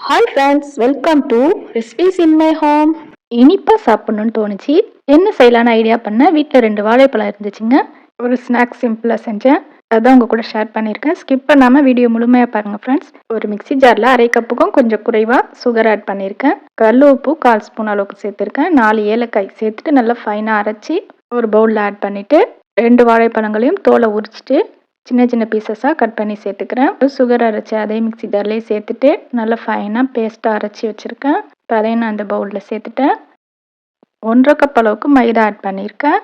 Hi friends, welcome to recipes in my home. இனிப்பாக சாப்பிட்ணுன்னு தோணுச்சு. என்ன செய்யலான்னு ஐடியா பண்ணேன். வீட்டில் 2 வாழைப்பழம் இருந்துச்சுங்க. ஒரு ஸ்நாக்ஸ் சிம்பிளாக செஞ்சேன். அதான் உங்கள் கூட ஷேர் பண்ணியிருக்கேன். ஸ்கிப் பண்ணாமல் வீடியோ முழுமையாக பாருங்கள் ஃப்ரெண்ட்ஸ். ஒரு மிக்ஸி ஜாரில் 1/2 கப்புக்கும் கொஞ்சம் குறைவாக சுகர் ஆட் பண்ணியிருக்கேன். கல் உப்பு 1/4 ஸ்பூன் அளவுக்கு சேர்த்துருக்கேன். 4 ஏலக்காய் சேர்த்துட்டு நல்லா ஃபைனாக அரைச்சி ஒரு பவுலில் ஆட் பண்ணிவிட்டு 2 வாழைப்பழங்களையும் தோலை உரிச்சிட்டு சின்ன சின்ன பீசஸாக கட் பண்ணி சேர்த்துக்கிறேன். சுகர் அரைச்சி அதே மிக்ஸி ஜார்லேயே சேர்த்துட்டு நல்லா ஃபைனாக பேஸ்ட்டாக அரைச்சி வச்சுருக்கேன். இப்போ அதையும் நான் அந்த பவுலில் சேர்த்துட்டேன். 1/2 கப் அளவுக்கு மைதா ஆட் பண்ணியிருக்கேன்.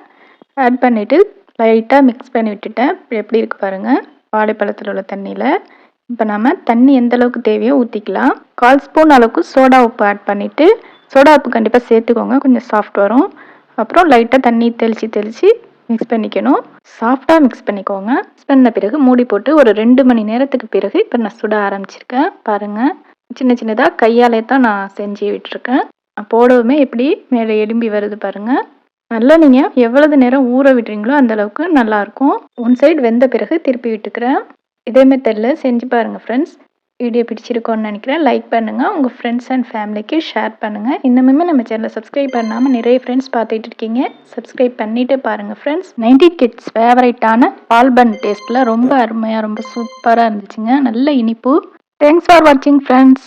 ஆட் பண்ணிவிட்டு லைட்டாக மிக்ஸ் பண்ணி விட்டுட்டேன். இப்போ எப்படி இருக்குது பாருங்கள் வாழைப்பழத்தில் உள்ள தண்ணியில். இப்போ நம்ம தண்ணி எந்த அளவுக்கு தேவையோ ஊற்றிக்கலாம். 1/4 ஸ்பூன் அளவுக்கு சோடா உப்பு ஆட் பண்ணிவிட்டு, சோடா உப்பு கண்டிப்பாக சேர்த்துக்கோங்க, கொஞ்சம் சாஃப்ட் வரும். அப்புறம் லைட்டாக தண்ணி தெளித்து மிக்ஸ் பண்ணிக்கணும். சாஃப்டாக மிக்ஸ் பண்ணிக்கோங்க. மிக்ஸ் பண்ண பிறகு மூடி போட்டு ஒரு 2 மணி நேரத்துக்கு பிறகு இப்போ நான் சுட ஆரம்பிச்சிருக்கேன். பாருங்கள், சின்ன சின்னதாக கையாலே தான் நான் செஞ்சு விட்டுருக்கேன். போடவுமே எப்படி மேலே எலும்பி வருது பாருங்கள். நல்லா நீங்கள் எவ்வளவு நேரம் ஊற விடுறீங்களோ அந்தளவுக்கு நல்லாயிருக்கும். ஒன் சைடு வெந்த பிறகு திருப்பி விட்டுக்கிறேன். இதே மெத்தடில் செஞ்சு பாருங்கள் ஃப்ரெண்ட்ஸ். வீடியோ பிடிச்சிருக்கோன்னு நினைக்கிறேன். லைக் பண்ணுங்கள், உங்கள் ஃப்ரெண்ட்ஸ் அண்ட் ஃபேமிலிக்கு ஷேர் பண்ணுங்கள். இன்னுமே நம்ம சேனலை சப்ஸ்கிரைப் பண்ணாமல் நிறைய ஃப்ரெண்ட்ஸ் பார்த்துட்டு இருக்கீங்க. சப்ஸ்கிரைப் பண்ணிவிட்டு பாருங்கள் ஃப்ரெண்ட்ஸ். 90 கிட்ஸ் ஃபேவரட்டான ஆல்பன் டேஸ்ட்டில் ரொம்ப அருமையாக ரொம்ப சூப்பராக இருந்துச்சுங்க. நல்ல இனிப்பு. தேங்க்ஸ் ஃபார் வாட்சிங் ஃப்ரெண்ட்ஸ்.